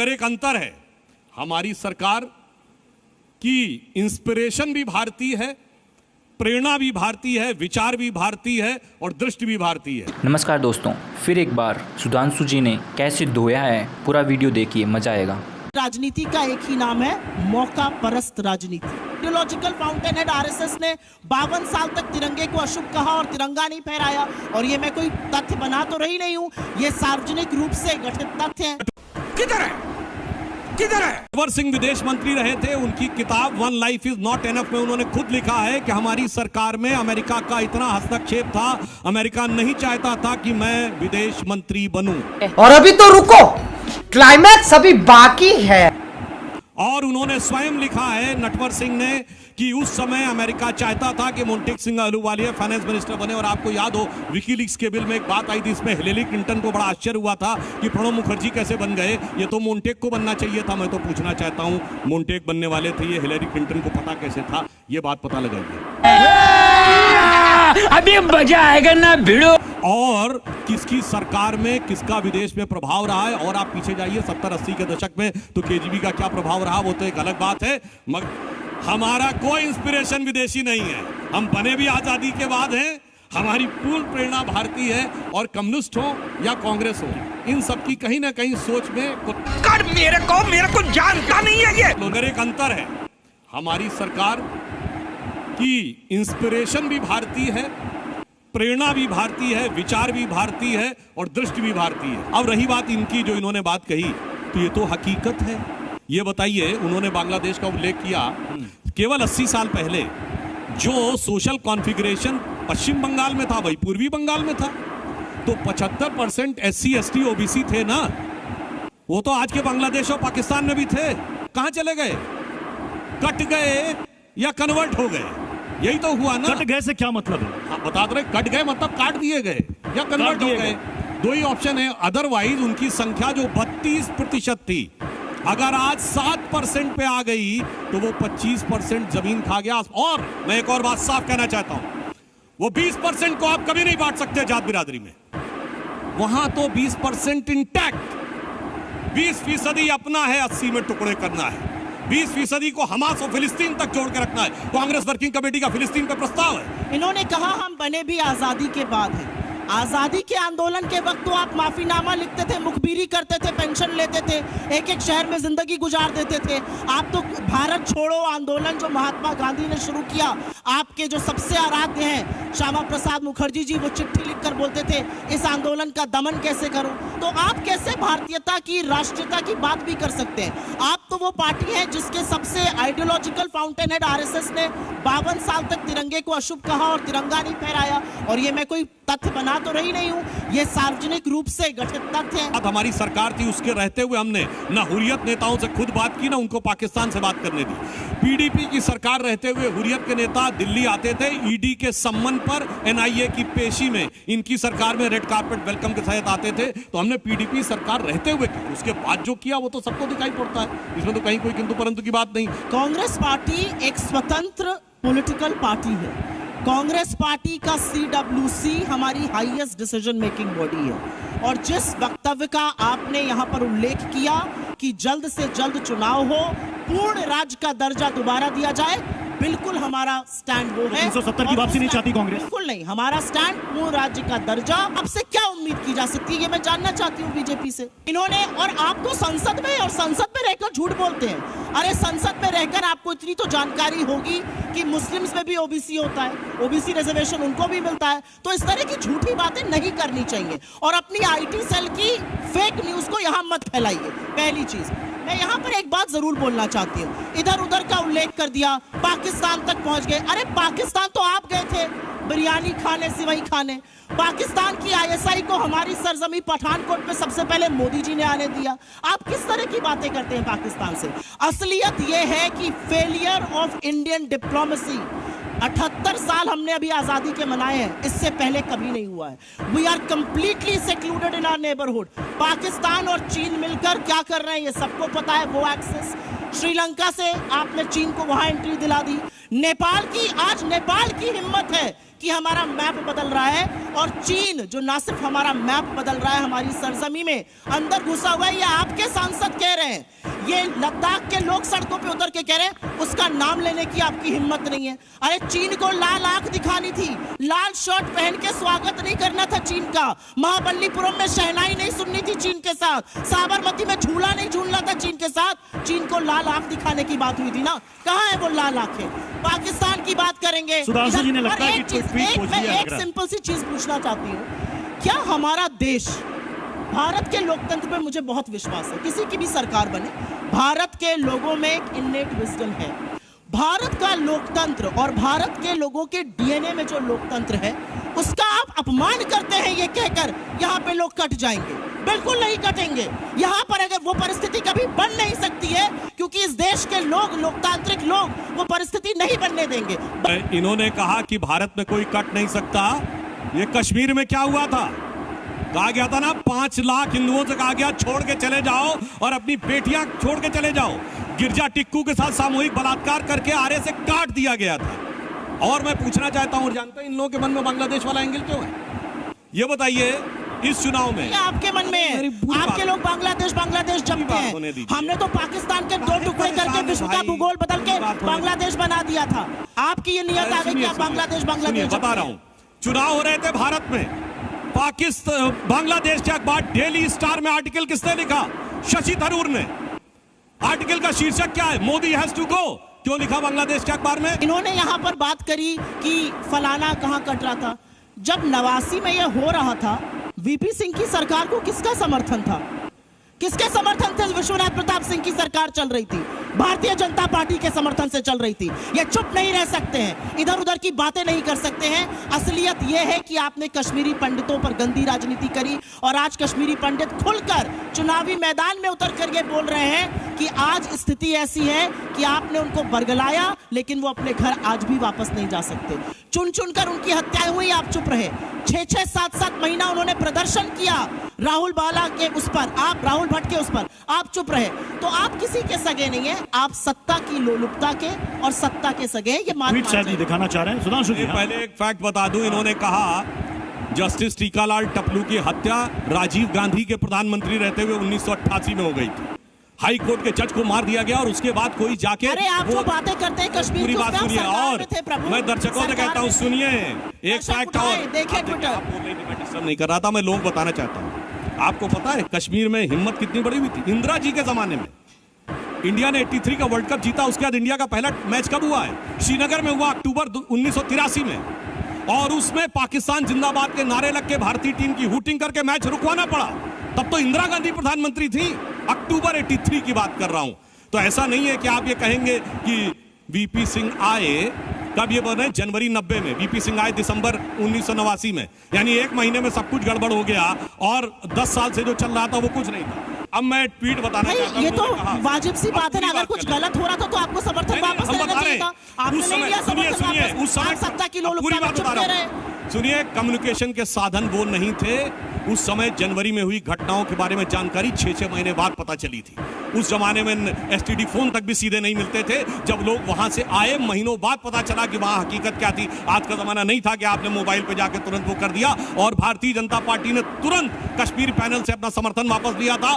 एक अंतर है, हमारी सरकार की इंस्पिरेशन भी भारतीय है, प्रेरणा भी भारतीय है, विचार भी भारतीय है और दृष्टि भी भारतीय है। नमस्कार दोस्तों, फिर एक बार सुधांशु जी ने कैसे धोया है, पूरा वीडियो देखिए, मजा आएगा। राजनीति का एक ही नाम है, मौका परस्त राजनीति। आइडियोलॉजिकल फाउंटेन हेड आरएसएस ने 52 साल तक तिरंगे को अशुभ कहा और तिरंगा नहीं फहराया। और ये मैं कोई तथ्य बना तो रही नहीं हूँ, ये सार्वजनिक रूप से गठित तथ्य है। किधर है? नटवर सिंह विदेश मंत्री रहे थे, उनकी किताब one life is not enough में उन्होंने खुद लिखा है कि हमारी सरकार में अमेरिका का इतना हस्तक्षेप था, अमेरिका नहीं चाहता था कि मैं विदेश मंत्री बनूं। और अभी तो रुको, क्लाइमैक्स अभी बाकी है। और उन्होंने स्वयं लिखा है, नटवर सिंह ने, कि उस समय अमेरिका चाहता था कि मोंटेक सिंह अहलूवालिया फाइनेंस मिनिस्टर बने। और आपको याद हो, विकीलीक्स के बिल में एक बात आई थी, इसमें हिलेरी क्लिंटन को बड़ा आश्चर्य हुआ था कि प्रणब मुखर्जी कैसे बन गए, ये तो मोंटेक को बनना चाहिए था। मैं तो पूछना चाहता हूं, मोंटेक बनने वाले थे, ये हिलेरी क्लिंटन को पता कैसे था? ये बात पता लगाइए, अभी मजा आएगा ना भिड़ो। और किसकी सरकार में किसका विदेश में प्रभाव रहा है। और आप पीछे जाइए 70-80 के दशक में तो केजीबी का क्या प्रभाव रहा, वो तो एक अलग बात है। मगर हमारा कोई इंस्पिरेशन विदेशी नहीं है, हम बने भी आजादी के बाद हैं। हमारी पूर्ण प्रेरणा भारतीय है। और कम्युनिस्ट हो या कांग्रेस हो, इन सब की कहीं ना कहीं सोच में कर मेरे को जानता नहीं है ये। मगर एक अंतर है, हमारी सरकार की इंस्पिरेशन भी भारतीय है, प्रेरणा भी भारतीय है, विचार भी भारतीय है और दृष्टि भी भारतीय है। अब रही बात इनकी, जो इन्होंने बात कही, तो ये तो हकीकत है। ये बताइए, उन्होंने बांग्लादेश का उल्लेख किया, केवल 80 साल पहले जो सोशल कॉन्फ़िगरेशन पश्चिम बंगाल में था वही पूर्वी बंगाल में था। तो 75% SC ST OBC थे ना, वो तो आज के बांग्लादेश और पाकिस्तान में भी थे। कहां चले गए? कट गए या कन्वर्ट हो गए? यही तो हुआ ना। कट गए से क्या मतलब है? हाँ, बता दो, कट गए मतलब काट दिए गए या कन्वर्ट हो गए, दो ही ऑप्शन है। अदरवाइज उनकी संख्या जो 32% थी, अगर आज 7% पे आ गई तो वो 25% जमीन खा गया। और मैं एक और बात साफ कहना चाहता हूं, वो 20% को आप कभी नहीं बांट सकते जात बिरादरी में। वहां तो 20% इंटैक्ट, 20% अपना है, 80 में टुकड़े करना है। 20% को हमास और फिलिस्तीन तक जोड़ के रखना है। कांग्रेस वर्किंग कमेटी का फिलिस्तीन पे प्रस्ताव है। इन्होंने कहा हम बने भी आजादी के बाद हैं। आजादी के आंदोलन के वक्त तो आप माफीनामा लिखते थे, मुखबिरी करते थे, पेंशन लेते थे, एक एक शहर में जिंदगी गुजार देते थे। आप तो भारत छोड़ो आंदोलन जो महात्मा गांधी ने शुरू किया, आपके जो सबसे आराध्य हैं श्यामा प्रसाद मुखर्जी जी, वो चिट्ठी लिखकर बोलते थे इस आंदोलन का दमन कैसे करो। तो आप कैसे भारतीयता की, राष्ट्रीयता की बात भी कर सकते हैं? आप तो वो पार्टी है जिसके सबसे आइडियोलॉजिकल फाउंटेन हेड आरएसएस ने 52 साल तक तिरंगे को अशुभ कहा और तिरंगा नहीं फहराया। और ये मैं कोई तथ्य बना तो रही नहीं हूं, ये सार्वजनिक रूप से गठित तथ्य है। अब हमारी सरकार थी, उसके रहते हुए हमने ना हुर्रियत नेताओं से खुद बात की, ना उनको पाकिस्तान से बात करने दी। पीडीपी की सरकार रहते हुए हुर्रियत के नेता दिल्ली आते थे ईडी के सम्मन पर, एनआईए की पेशी में इनकी सरकार में रेड कार्पेट वेलकम के साथ आते थे। तो हमने पीडीपी सरकार रहते हुए किया, उसके बाद जो किया वो तो सबको दिखाई पड़ता है, इसमें तो कहीं कोई किंतु परंतु की बात नहीं। कांग्रेस पार्टी एक स्वतंत्र पॉलिटिकल पार्टी है। कांग्रेस पार्टी का CWC हमारी हाईएस्ट डिसीजन मेकिंग बॉडी है। और जिस वक्तव्य का आपने यहां पर उल्लेख किया कि जल्द से जल्द चुनाव हो, पूर्ण राज्य का दर्जा दोबारा दिया जाए, बिल्कुल हमारा स्टैंड वो है। 370 की वापसी नहीं चाहती कांग्रेस? बिल्कुल नहीं, हमारा स्टैंड पूर्ण राज्य का दर्जा। आपसे क्या उम्मीद की जा सकती है, ये मैं जानना चाहती हूँ बीजेपी से। इन्होंने, और आप तो संसद में और संसद में रहकर झूठ बोलते हैं। अरे संसद में रहकर आपको इतनी तो जानकारी होगी कि मुस्लिम्स में भी ओबीसी होता है, ओबीसी रिजर्वेशन उनको भी मिलता है। तो इस तरह की झूठी बातें नहीं करनी चाहिए और अपनी IT सेल की फेक न्यूज को यहां मत फैलाइए। पहली चीज, मैं यहां पर एक बात जरूर बोलना चाहती हूं, इधर उधर का उल्लेख कर दिया, पाकिस्तान तक पहुंच गए। अरे पाकिस्तान तो आप गए थे बिरयानी खाने, सिवई खाने। पाकिस्तान की ISI को हमारी सरजमी पठानकोट में सबसे पहले मोदी जी ने आने दिया। आप किस तरह की बातें करते हैं पाकिस्तान से? असलियत यह है कि फेलियर ऑफ इंडियन डिप्लोमेसी, 78 साल हमने अभी आजादी के मनाए हैं, इससे पहले कभी नहीं हुआ है। We are completely secluded in our neighbourhood. Pakistan और चीन मिलकर क्या कर रहे हैं ये सबको पता है। वो एक्सेस श्रीलंका से आपने चीन को वहां एंट्री दिला दी। आज नेपाल की हिम्मत है कि हमारा मैप बदल रहा है, और चीन जो ना सिर्फ हमारा मैप बदल रहा है, हमारी सरजमी में अंदर घुसा हुआ है। ये आपके सांसद कह रहे हैं, ये लद्दाख के लोग सड़कों पे उतर के कह रहे हैं, उसका नाम लेने की आपकी हिम्मत नहीं है। अरे चीन को लाल आंख दिखानी थी, लाल शर्ट पहन के स्वागत नहीं करना था चीन का, महाबलीपुरम में शहनाई नहीं सुननी थी चीन के साथ, साबरमती में झूला नहीं झूलना था चीन के साथ। चीन को लाल आंख दिखाने की बात हुई थी ना, कहां है वो लाल आंखें? पाकिस्तान की बात करेंगे। सुधांशु जी ने लगता है कि मैं एक सिंपल सी चीज पूछना चाहती हूँ, क्या हमारा देश, भारत के लोकतंत्र पे मुझे बहुत विश्वास है, किसी की भी सरकार बने, भारत के लोगों में एक इन्नेट विजडम है। भारत का लोकतंत्र और भारत के लोगों के डीएनए में जो लोकतंत्र है, उसका आप अपमान करते हैं ये कहकर यहाँ पे लोग कट जाएंगे। बिल्कुल नहीं कटेंगे। यहाँ पर अगर वो परिस्थिति कभी बन नहीं सकती है, क्योंकि इस देश के लोग, लोकतांत्रिक लोग, वो परिस्थिति नहीं बनने देंगे। इन्होंने कहा कि भारत में कोई कट नहीं सकता। ये कश्मीर में क्या हुआ था? कहा गया था ना, 5 लाख हिंदुओं से कहा गया छोड़ के चले जाओ और अपनी बेटियां छोड़ के चले जाओ। गिरजा टिक्कू के साथ सामूहिक बलात्कार करके आरे से काट दिया गया था। और मैं पूछना चाहता हूं, जानते हैं इन लोगों के मन में बांग्लादेश वाला एंगल क्यों है? ये बताइए, इस चुनाव में आपके मन में आपके लोग बांग्लादेश जमते हैं। हमने तो पाकिस्तान के 2 टुकड़े करके विश्व का भूगोल बदल के बांग्लादेश बना दिया था। आपकी ये नियत आ गई कि आप बांग्लादेश बता रहा हूं। चुनाव हो रहे थे भारत में, बांग्लादेश के अखबार डेली स्टार में आर्टिकल किसने लिखा? शशि थरूर ने। आर्टिकल का शीर्षक क्या है? Modi has to go. क्यों लिखा बांग्लादेश के अखबार में? इन्होंने यहां पर बात करी कि फलाना कहां कट रहा था। जब 89 में यह हो रहा था, वीपी सिंह की सरकार को किसका समर्थन था? किसके समर्थन से विश्वनाथ प्रताप सिंह की सरकार चल रही थी? भारतीय जनता पार्टी के समर्थन से चल रही थी। ये चुप नहीं रह सकते हैं, इधर उधर की बातें नहीं कर सकते हैं। असलियत यह है कि आपने कश्मीरी पंडितों पर गंदी राजनीति करी, और आज कश्मीरी पंडित खुलकर चुनावी मैदान में उतर कर ये बोल रहे हैं कि आज स्थिति ऐसी है कि आपने उनको बरगलाया, लेकिन वो अपने घर आज भी वापस नहीं जा सकते। चुन चुन कर उनकी हत्याएं हुई, आप चुप रहे। 6-6, 7-7 महीना उन्होंने प्रदर्शन किया राहुल बाला के उस पर, आप राहुल भट्ट के उस पर, आप चुप रहे। तो आप किसी के सगे नहीं है, आप सत्ता की लोलुपता के और सत्ता के सगे हैं। ये मान दिखाना चाह रहे हैं सुधांशु जी। पहले एक फैक्ट बता दूं, इन्होंने कहा जस्टिस टीकालाल टपलू की हत्या राजीव गांधी के प्रधानमंत्री रहते हुए 1988 में हो गई थी। हाई कोर्ट के जज को मार दिया गया, और उसके बाद कोई जाके, अरे आप जो बातें करते हैं कश्मीर पूरी की, बात सुनिए। और मैं दर्शकों से कहता हूं, सुनिए एक फैक्ट और, देखिए ट्विटर। आप बोल रहे थे, मैं डिस्टर्ब नहीं कर रहा था, मैं लोग बताना चाहता हूं। आपको पता है कश्मीर में हिम्मत कितनी बड़ी हुई थी? इंदिरा जी के जमाने में इंडिया ने 83 का वर्ल्ड कप जीता। उसके बाद इंडिया का पहला मैच कब हुआ है? श्रीनगर में हुआ, अक्टूबर 1983 में। और उसमें पाकिस्तान जिंदाबाद के नारे लग के भारतीय टीम की हूटिंग करके मैच रुकवाना पड़ा। तब तो इंदिरा गांधी प्रधानमंत्री थी। अक्टूबर 83 की बात कर रहा हूं। तो ऐसा नहीं है कि आप ये कहेंगे कि वीपी सिंह आए, कब ये बने? जनवरी 90 में। वीपी सिंह आए दिसंबर 1989 में। यानी 1 महीने में सब कुछ गड़बड़ हो गया, और 10 साल से जो चल रहा था वो कुछ नहीं था। अब मैं ट्वीट बताना चाहता हूं। ये तो वाजिब सी बात है ना, अगर कुछ गलत हो रहा था तो आपको समर्थन वापस लेना चाहिए था। आपने नहीं लिया समर्थन वापस। उस समय सत्ता की लोलुपता में चुप रहे। सुनिए, कम्युनिकेशन के साधन वो नहीं थे उस समय। जनवरी में हुई घटनाओं के बारे में जानकारी 6-6 महीने बाद पता चली थी। उस जमाने में एसटीडी फोन तक भी सीधे नहीं मिलते थे। जब लोग वहां से आए, महीनों बाद पता चला कि वहां हकीकत क्या थी। आज का जमाना नहीं था कि आपने मोबाइल पे जाके तुरंत वो कर दिया। और भारतीय जनता पार्टी ने तुरंत कश्मीर पैनल से अपना समर्थन वापस लिया था।